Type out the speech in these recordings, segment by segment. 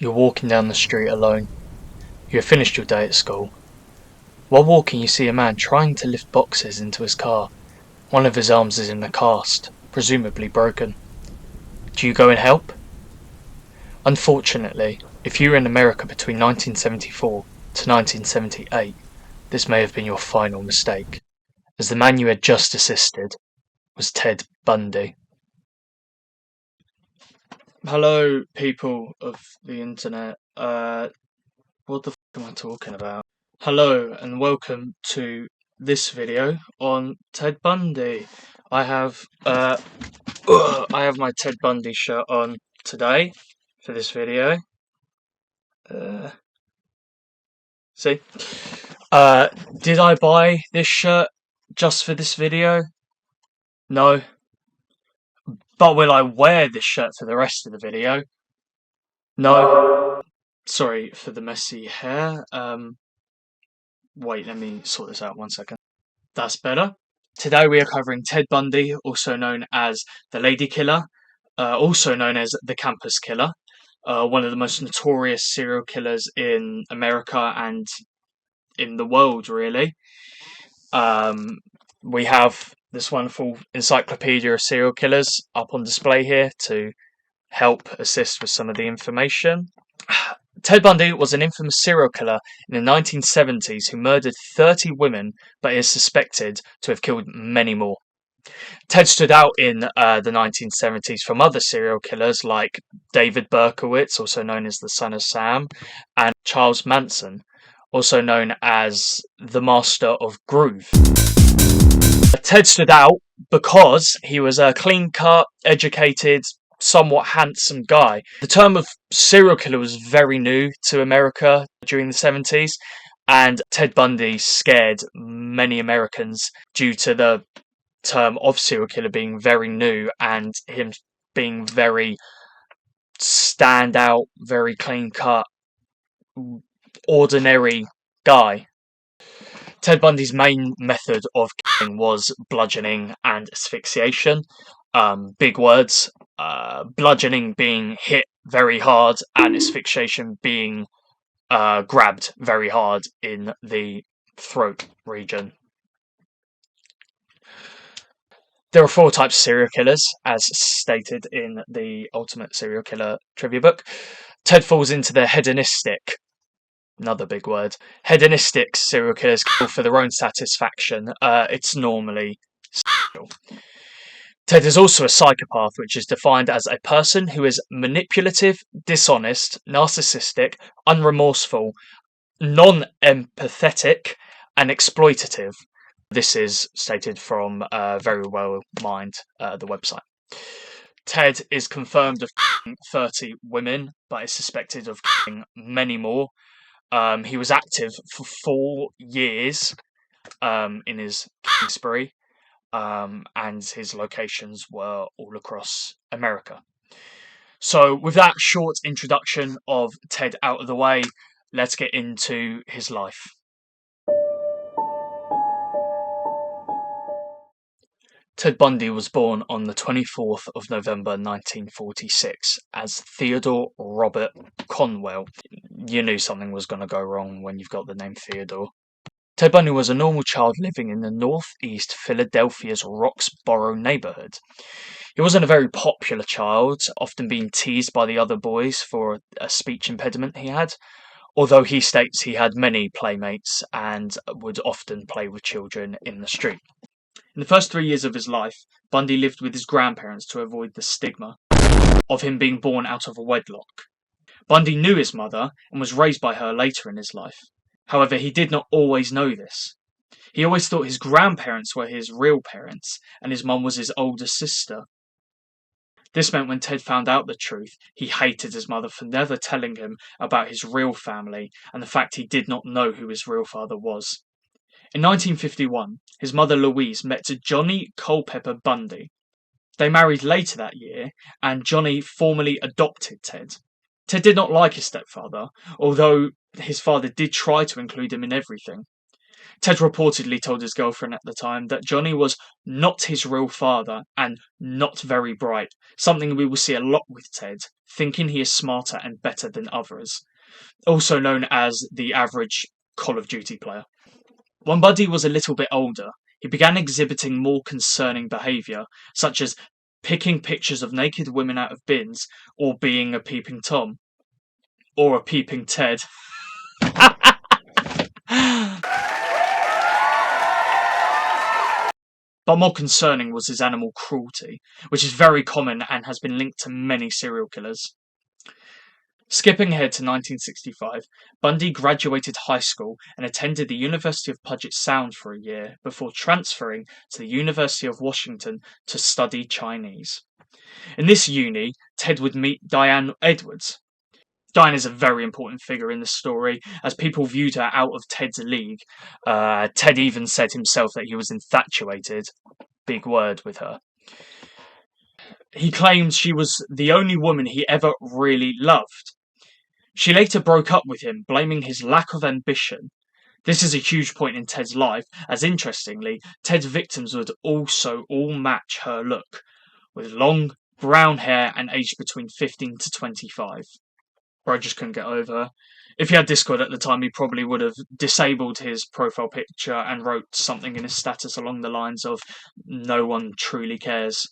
You're walking down the street alone. You have finished your day at school. While walking, you see a man trying to lift boxes into his car. One of his arms is in a cast, presumably broken. Do you go and help? Unfortunately, if you were in America between 1974 to 1978, this may have been your final mistake, as the man you had just assisted was Ted Bundy. Hello, people of the internet. What the f am I talking about? Hello, and welcome to this video on Ted Bundy. I have my Ted Bundy shirt on today for this video. See? Did I buy this shirt just for this video? No. But will I wear this shirt for the rest of the video? No. Sorry for the messy hair. Wait, let me sort this out 1 second. That's better. Today we are covering Ted Bundy, also known as the Lady Killer, also known as the Campus Killer, one of the most notorious serial killers in America and in the world, really. We have this wonderful encyclopedia of serial killers up on display here to help assist with some of the information. Ted Bundy was an infamous serial killer in the 1970s who murdered 30 women, but is suspected to have killed many more. Ted stood out in the 1970s from other serial killers like David Berkowitz, also known as the Son of Sam, and Charles Manson, also known as the Master of Groove. Ted stood out because he was a clean-cut, educated, somewhat handsome guy. The term of serial killer was very new to America during the 70s, and Ted Bundy scared many Americans due to the term of serial killer being very new and him being very standout, very clean-cut, ordinary guy. Ted Bundy's main method of killing was bludgeoning and asphyxiation. Big words. Bludgeoning being hit very hard and asphyxiation being grabbed very hard in the throat region. There are 4 types of serial killers, as stated in the Ultimate Serial Killer Trivia book. Ted falls into the hedonistic, another big word, hedonistic serial killers kill for their own satisfaction. It's normally sexual. Ted is also a psychopath, which is defined as a person who is manipulative, dishonest, narcissistic, unremorseful, non-empathetic, and exploitative. This is stated from Very Well Mind, the website. Ted is confirmed of killing 30 women, but is suspected of killing many more. He was active for 4 years in his killing spree. And his locations were all across America. So with that short introduction of Ted out of the way, let's get into his life. Ted Bundy was born on the 24th of November 1946 as Theodore Robert Conwell. You knew something was going to go wrong when you've got the name Theodore. Ted Bundy was a normal child living in the northeast Philadelphia's Roxborough neighborhood. He wasn't a very popular child, often being teased by the other boys for a speech impediment he had, although he states he had many playmates and would often play with children in the street. In the first 3 years of his life, Bundy lived with his grandparents to avoid the stigma of him being born out of a wedlock. Bundy knew his mother and was raised by her later in his life. However, he did not always know this. He always thought his grandparents were his real parents, and his mum was his older sister. This meant when Ted found out the truth, he hated his mother for never telling him about his real family and the fact he did not know who his real father was. In 1951, his mother Louise met Johnny Culpepper Bundy. They married later that year, and Johnny formally adopted Ted. Ted did not like his stepfather, although his father did try to include him in everything. Ted reportedly told his girlfriend at the time that Johnny was not his real father and not very bright, something we will see a lot with Ted, thinking he is smarter and better than others, also known as the average Call of Duty player. When Buddy was a little bit older, he began exhibiting more concerning behaviour, such as picking pictures of naked women out of bins, or being a peeping Tom. Or a peeping Ted. But more concerning was his animal cruelty, which is very common and has been linked to many serial killers. Skipping ahead to 1965, Bundy graduated high school and attended the University of Puget Sound for a year before transferring to the University of Washington to study Chinese. In this uni, Ted would meet Diane Edwards. Diane is a very important figure in the story, as people viewed her out of Ted's league. Ted even said himself that he was infatuated, big word, with her. He claimed she was the only woman he ever really loved. She later broke up with him, blaming his lack of ambition. This is a huge point in Ted's life, as interestingly, Ted's victims would also all match her look, with long, brown hair and aged between 15 to 25. Or I just couldn't get over her. If he had Discord at the time, he probably would have disabled his profile picture and wrote something in his status along the lines of, "No one truly cares."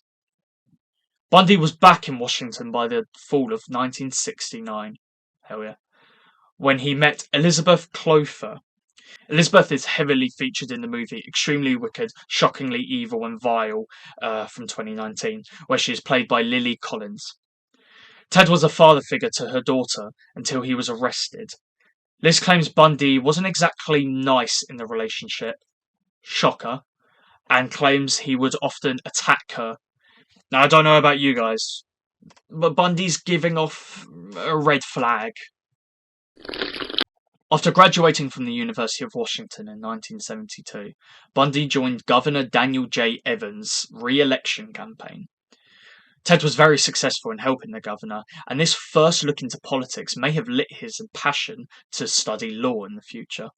Bundy was back in Washington by the fall of 1969. Hell yeah. When he met Elizabeth Clover. Elizabeth is heavily featured in the movie Extremely Wicked, Shockingly Evil and Vile from 2019, where she is played by Lily Collins. Ted was a father figure to her daughter until he was arrested. Liz claims Bundy wasn't exactly nice in the relationship, shocker, and claims he would often attack her. Now, I don't know about you guys, but Bundy's giving off a red flag. After graduating from the University of Washington in 1972, Bundy joined Governor Daniel J. Evans' re-election campaign. Ted was very successful in helping the governor, and this first look into politics may have lit his passion to study law in the future.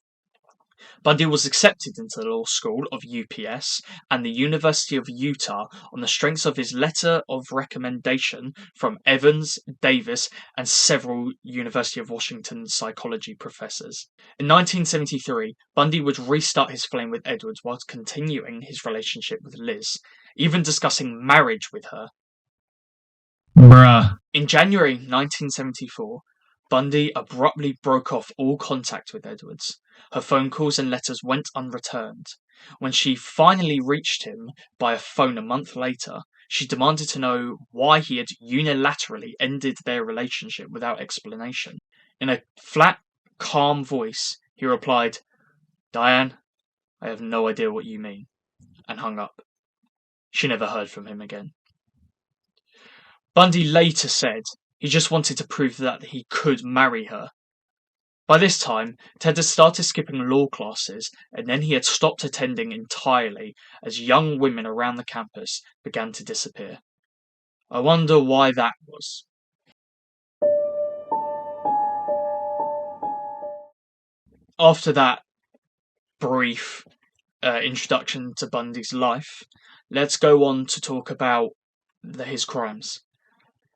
Bundy was accepted into the law school of UPS and the University of Utah on the strength of his letter of recommendation from Evans, Davis, and several University of Washington psychology professors. In 1973, Bundy would restart his flame with Edwards whilst continuing his relationship with Liz, even discussing marriage with her. Bruh. In January 1974, Bundy abruptly broke off all contact with Edwards. Her phone calls and letters went unreturned. When she finally reached him by a phone a month later, she demanded to know why he had unilaterally ended their relationship without explanation. In a flat, calm voice, he replied, "Diane, I have no idea what you mean," and hung up. She never heard from him again. Bundy later said he just wanted to prove that he could marry her. By this time, Ted had started skipping law classes, and then he had stopped attending entirely as young women around the campus began to disappear. I wonder why that was. After that brief introduction to Bundy's life, let's go on to talk about his crimes.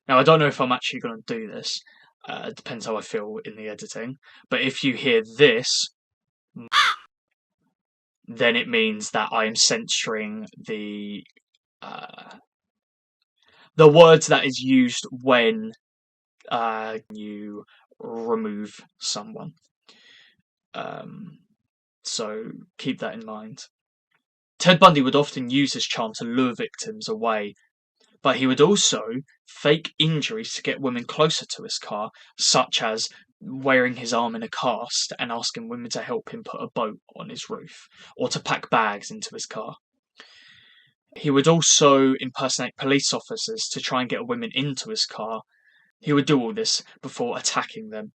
Now, I don't know if I'm actually going to do this. It depends how I feel in the editing. But if you hear this, then it means that I am censoring the words that is used when you remove someone. So keep that in mind. Ted Bundy would often use his charm to lure victims away, but he would also fake injuries to get women closer to his car, such as wearing his arm in a cast and asking women to help him put a boat on his roof, or to pack bags into his car. He would also impersonate police officers to try and get women into his car. He would do all this before attacking them.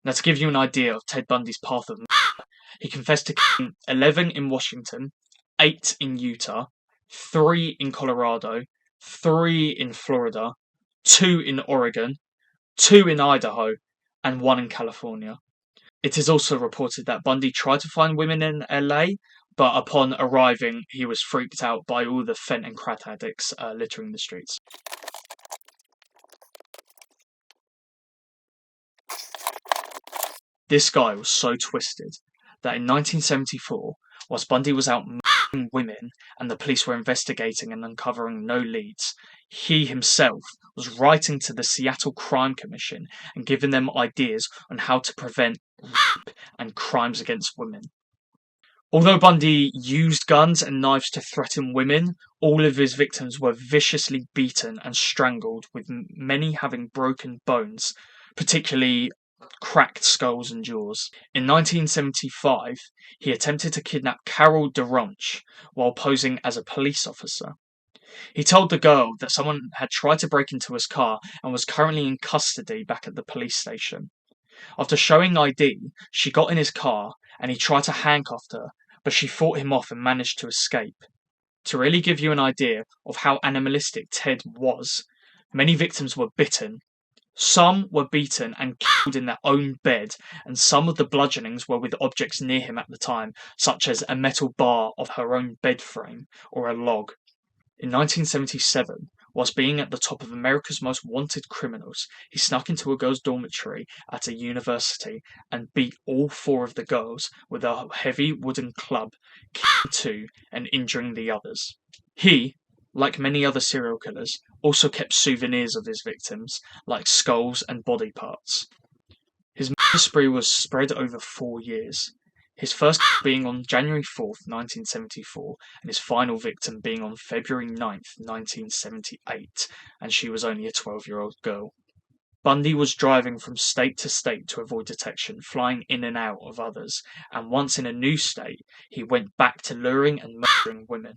Now, to give you an idea of Ted Bundy's path of murder, he confessed to killing 11 in Washington, 8 in Utah, 3 in Colorado, 3 in Florida, 2 in Oregon, 2 in Idaho, and 1 in California. It is also reported that Bundy tried to find women in LA, but upon arriving, he was freaked out by all the fent and crack addicts littering the streets. This guy was so twisted that in 1974, whilst Bundy was out murdering women and the police were investigating and uncovering no leads, he himself was writing to the Seattle Crime Commission and giving them ideas on how to prevent rape and crimes against women. Although Bundy used guns and knives to threaten women, all of his victims were viciously beaten and strangled, with many having broken bones, particularly cracked skulls and jaws. In 1975, he attempted to kidnap Carol DeRonch while posing as a police officer. He told the girl that someone had tried to break into his car and was currently in custody back at the police station. After showing ID, she got in his car and he tried to handcuff her, but she fought him off and managed to escape. To really give you an idea of how animalistic Ted was, many victims were bitten. Some were beaten and killed in their own bed, and some of the bludgeonings were with objects near him at the time, such as a metal bar of her own bed frame or a log. In 1977, whilst being at the top of America's Most Wanted Criminals, he snuck into a girls' dormitory at a university and beat all 4 of the girls with a heavy wooden club, killing 2 and injuring the others. He, like many other serial killers, also kept souvenirs of his victims, like skulls and body parts. His murder spree was spread over 4 years, his first being on January 4th, 1974, and his final victim being on February 9th, 1978, and she was only a 12-year-old girl. Bundy was driving from state to state to avoid detection, flying in and out of others, and once in a new state, he went back to luring and murdering women.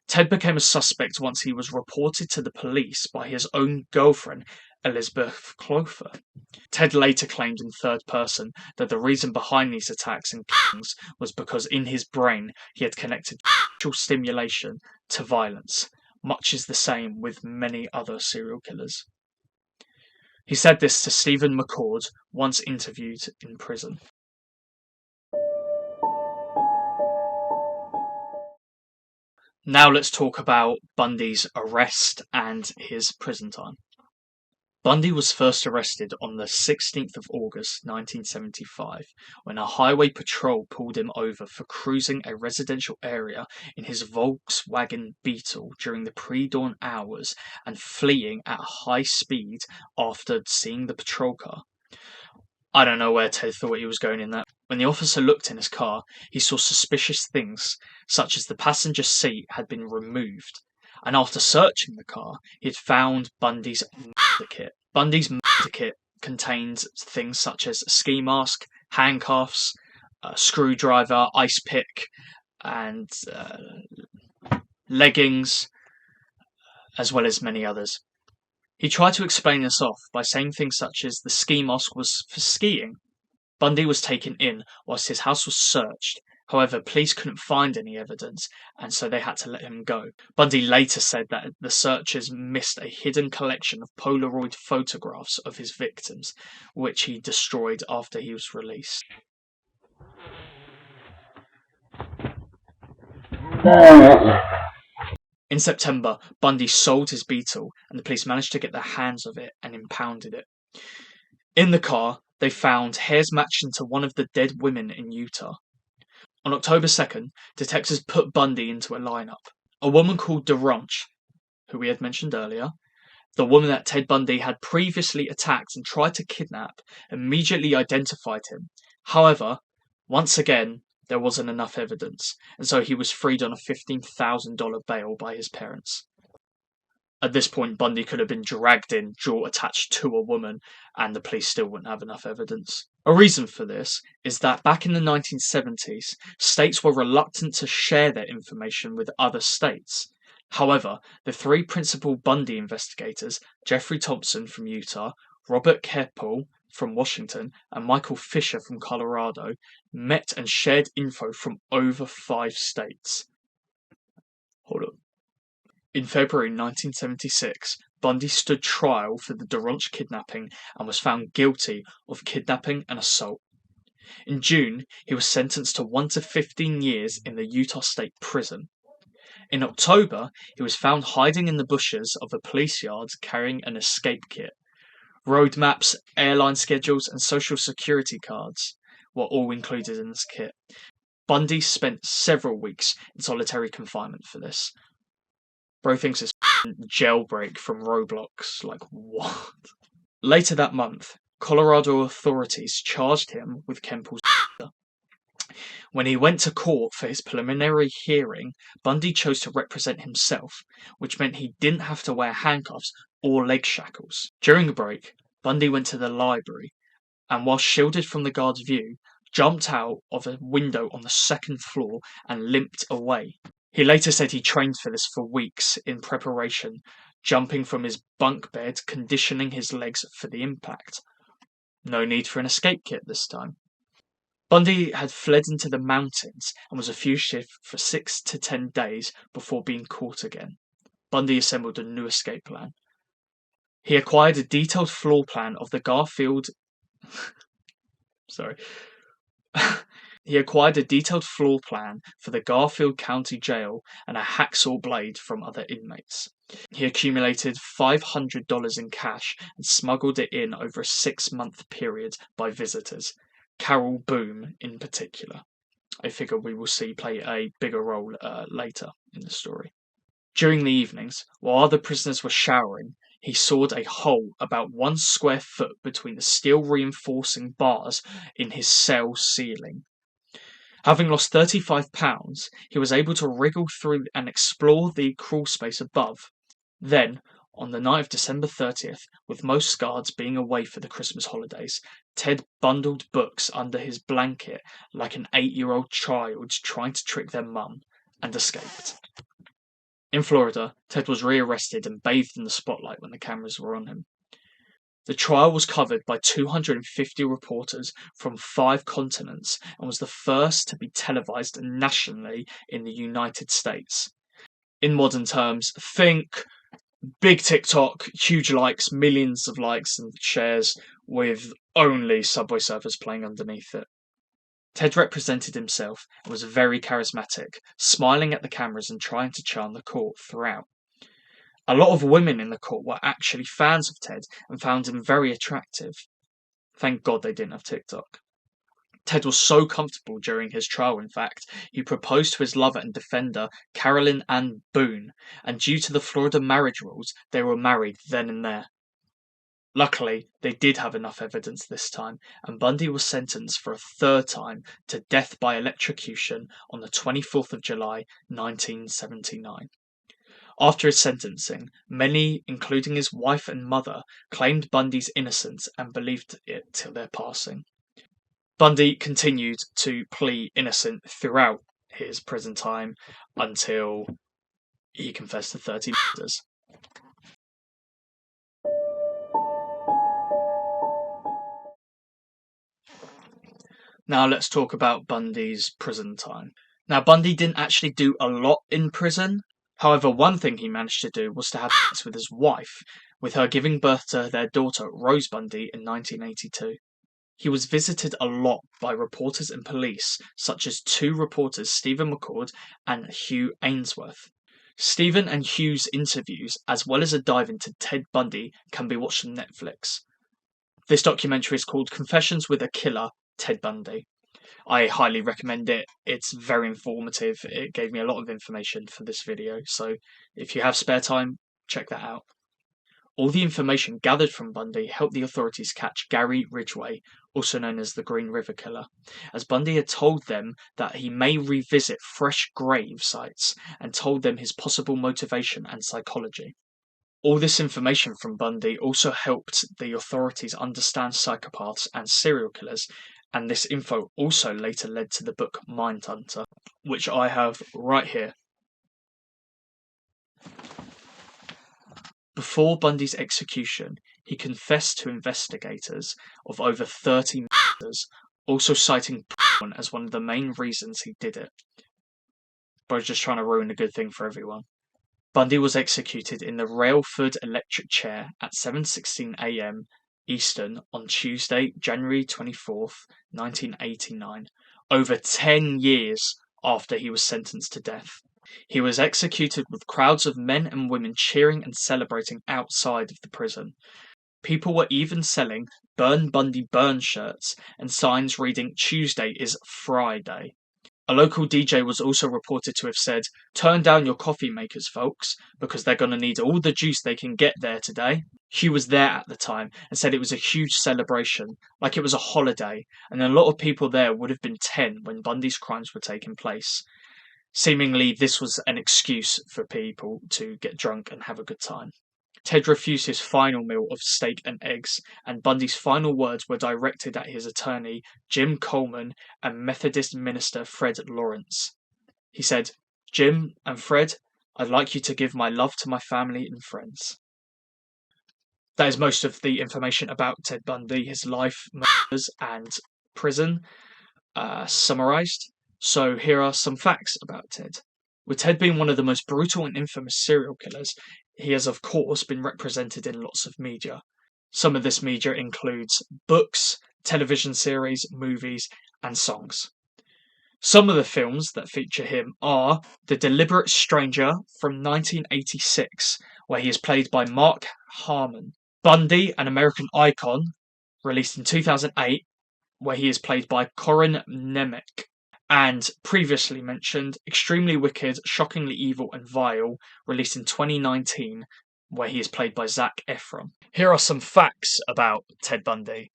Ted became a suspect once he was reported to the police by his own girlfriend, Elizabeth Clover. Ted later claimed in third person that the reason behind these attacks and killings was because in his brain he had connected sexual stimulation to violence, much is the same with many other serial killers. He said this to Stephen McCord, once interviewed in prison. Now let's talk about Bundy's arrest and his prison time. Bundy was first arrested on the 16th of August 1975 when a highway patrol pulled him over for cruising a residential area in his Volkswagen Beetle during the pre-dawn hours and fleeing at high speed after seeing the patrol car. I don't know where Ted thought he was going in that. When the officer looked in his car, he saw suspicious things, such as the passenger seat had been removed, and after searching the car, he had found Bundy's murder kit. Bundy's murder kit contained things such as a ski mask, handcuffs, a screwdriver, ice pick, and leggings, as well as many others. He tried to explain this off by saying things such as the ski mask was for skiing. Bundy was taken in whilst his house was searched. However, police couldn't find any evidence, and so they had to let him go. Bundy later said that the searchers missed a hidden collection of Polaroid photographs of his victims, which he destroyed after he was released. In September, Bundy sold his Beetle, and the police managed to get their hands of it and impounded it. In the car, they found hairs matching to one of the dead women in Utah. On October 2nd, detectives put Bundy into a lineup. A woman called DeRonch, who we had mentioned earlier, the woman that Ted Bundy had previously attacked and tried to kidnap, immediately identified him. However, once again, there wasn't enough evidence, and so he was freed on a $15,000 bail by his parents. At this point, Bundy could have been dragged in, jaw attached to a woman, and the police still wouldn't have enough evidence. A reason for this is that back in the 1970s, states were reluctant to share their information with other states. However, the 3 principal Bundy investigators, Jeffrey Thompson from Utah, Robert Keppel from Washington, and Michael Fisher from Colorado, met and shared info from over 5 states. Hold on. In February 1976, Bundy stood trial for the DeRonch kidnapping and was found guilty of kidnapping and assault. In June, he was sentenced to 1 to 15 years in the Utah State Prison. In October, he was found hiding in the bushes of a police yard carrying an escape kit. Road maps, airline schedules, and social security cards were all included in this kit. Bundy spent several weeks in solitary confinement for this. Bro thinks it's jailbreak from Roblox. Like, what? Later that month, Colorado authorities charged him with Kemple's murder. When he went to court for his preliminary hearing, Bundy chose to represent himself, which meant he didn't have to wear handcuffs or leg shackles. During a break, Bundy went to the library and, while shielded from the guard's view, jumped out of a window on the second floor and limped away. He later said he trained for this for weeks in preparation, jumping from his bunk bed, conditioning his legs for the impact. No need for an escape kit this time. Bundy had fled into the mountains and was a fugitive for 6 to 10 days before being caught again. Bundy assembled a new escape plan. He acquired a detailed floor plan of the Garfield He acquired a detailed floor plan for the Garfield County Jail and a hacksaw blade from other inmates. He accumulated $500 in cash and smuggled it in over a 6-month period by visitors, Carol Boom in particular. I figure we will see play a bigger role later in the story. During the evenings, while other prisoners were showering, he sawed a hole about 1 square foot between the steel reinforcing bars in his cell ceiling. Having lost 35 pounds, he was able to wriggle through and explore the crawl space above. Then, on the night of December 30th, with most guards being away for the Christmas holidays, Ted bundled books under his blanket like an 8-year-old child trying to trick their mum, and escaped. In Florida, Ted was rearrested and bathed in the spotlight when the cameras were on him. The trial was covered by 250 reporters from 5 continents and was the first to be televised nationally in the United States. In modern terms, think big TikTok, huge likes, millions of likes and shares, with only Subway Surfers playing underneath it. Ted represented himself and was very charismatic, smiling at the cameras and trying to charm the court throughout. A lot of women in the court were actually fans of Ted and found him very attractive. Thank God they didn't have TikTok. Ted was so comfortable during his trial, in fact, he proposed to his lover and defender, Carolyn Ann Boone, and due to the Florida marriage rules, they were married then and there. Luckily, they did have enough evidence this time, and Bundy was sentenced for a 3rd time to death by electrocution on the 24th of July, 1979. After his sentencing, many, including his wife and mother, claimed Bundy's innocence and believed it till their passing. Bundy continued to plead innocent throughout his prison time until he confessed to 30 murders. Now let's talk about Bundy's prison time. Now, Bundy didn't actually do a lot in prison. However, one thing he managed to do was to have sex with his wife, with her giving birth to their daughter, Rose Bundy, in 1982. He was visited a lot by reporters and police, such as 2 reporters, Stephen McCord and Hugh Ainsworth. Stephen and Hugh's interviews, as well as a dive into Ted Bundy, can be watched on Netflix. This documentary is called Confessions with a Killer, Ted Bundy. I highly recommend it. It's very informative. It gave me a lot of information for this video, so if you have spare time, check that out. All the information gathered from Bundy helped the authorities catch Gary Ridgway, also known as the Green River Killer, as Bundy had told them that he may revisit fresh grave sites and told them his possible motivation and psychology. All this information from Bundy also helped the authorities understand psychopaths and serial killers, and this info also later led to the book Mindhunter, which I have right here. Before Bundy's execution, he confessed to investigators of over 30 murders, also citing porn as one of the main reasons he did it. But I was just trying to ruin a good thing for everyone. Bundy was executed in the Railford electric chair at 7:16 a.m. Eastern on Tuesday, January 24th, 1989, over 10 years after he was sentenced to death. He was executed with crowds of men and women cheering and celebrating outside of the prison. People were even selling Burn Bundy Burn shirts and signs reading "Tuesday is Friday." A local DJ was also reported to have said, "Turn down your coffee makers, folks, because they're going to need all the juice they can get there today." Hugh was there at the time and said it was a huge celebration, like it was a holiday, and a lot of people there would have been 10 when Bundy's crimes were taking place. Seemingly, this was an excuse for people to get drunk and have a good time. Ted refused his final meal of steak and eggs, and Bundy's final words were directed at his attorney, Jim Coleman, and Methodist minister Fred Lawrence. He said, "Jim and Fred, I'd like you to give my love to my family and friends." That is most of the information about Ted Bundy, his life, murders, and prison, summarized. So here are some facts about Ted. With Ted being one of the most brutal and infamous serial killers, he has of course been represented in lots of media. Some of this media includes books, television series, movies, and songs. Some of the films that feature him are The Deliberate Stranger from 1986, where he is played by Mark Harmon. Bundy, An American Icon, released in 2008, where he is played by Corin Nemec. And previously mentioned Extremely Wicked, Shockingly Evil and Vile, released in 2019, where he is played by Zac Efron. Here are some facts about Ted Bundy.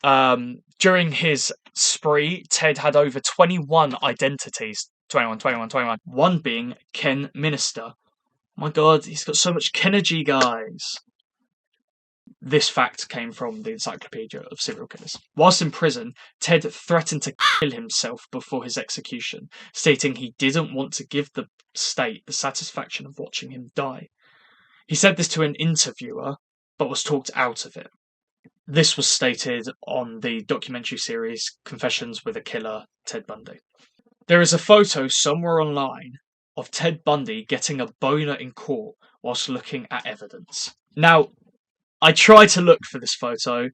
During his spree, Ted had over 21 identities. 21. One being Ken Minister. Oh my god, he's got so much Kenergy, guys. This fact came from the Encyclopedia of Serial Killers. Whilst in prison, Ted threatened to kill himself before his execution, stating he didn't want to give the state the satisfaction of watching him die. He said this to an interviewer, but was talked out of it. This was stated on the documentary series Confessions with a Killer, Ted Bundy. There is a photo somewhere online of Ted Bundy getting a boner in court whilst looking at evidence. Now, I tried to look for this photo,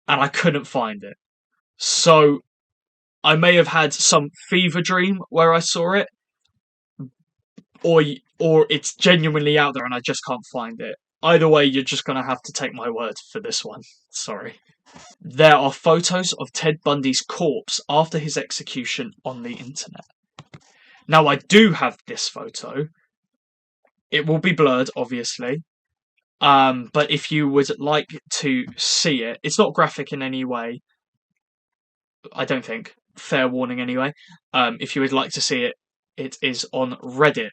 and I couldn't find it. So, I may have had some fever dream where I saw it, or it's genuinely out there and I just can't find it. Either way, you're just going to have to take my word for this one. Sorry. There are photos of Ted Bundy's corpse after his execution on the internet. Now, I do have this photo. It will be blurred, obviously. But if you would like to see it, it's not graphic in any way. I don't think. Fair warning anyway. If you would like to see it, it is on Reddit.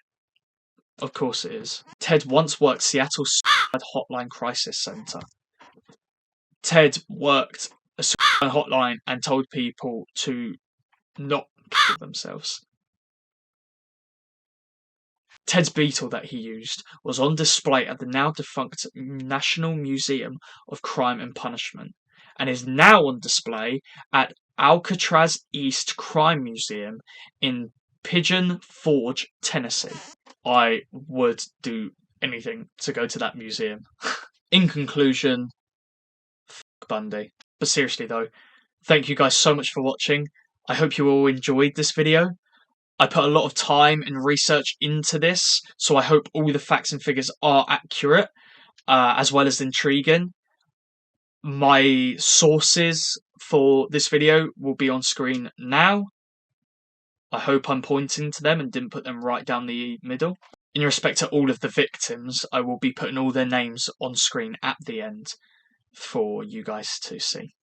Of course it is. Ted once worked Seattle's Suicide Hotline Crisis Center. Ted worked a suicide hotline and told people to not kill themselves. Ted's Beetle that he used was on display at the now defunct National Museum of Crime and Punishment, and is now on display at Alcatraz East Crime Museum in Pigeon Forge, Tennessee. I would do anything to go to that museum. In conclusion, f*** Bundy. But seriously though, thank you guys so much for watching. I hope you all enjoyed this video. I put a lot of time and research into this, so I hope all the facts and figures are accurate, as well as intriguing. My sources for this video will be on screen now. I hope I'm pointing to them and didn't put them right down the middle. In respect to all of the victims, I will be putting all their names on screen at the end for you guys to see.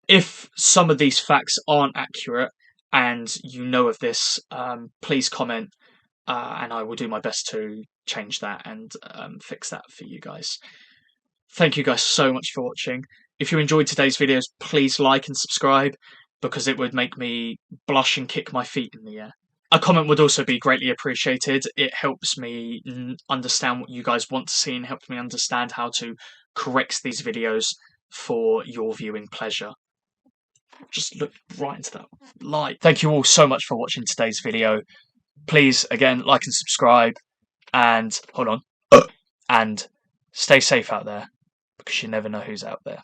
If some of these facts aren't accurate, and you know of this, please comment, and I will do my best to change that and fix that for you guys. Thank you guys so much for watching. If you enjoyed today's videos, please like and subscribe, because it would make me blush and kick my feet in the air. A comment would also be greatly appreciated. It helps me understand what you guys want to see and helps me understand how to correct these videos for your viewing pleasure. Just look right into that light. Thank you all so much for watching today's video. Please, again, like and subscribe. And, hold on. And stay safe out there, because you never know who's out there.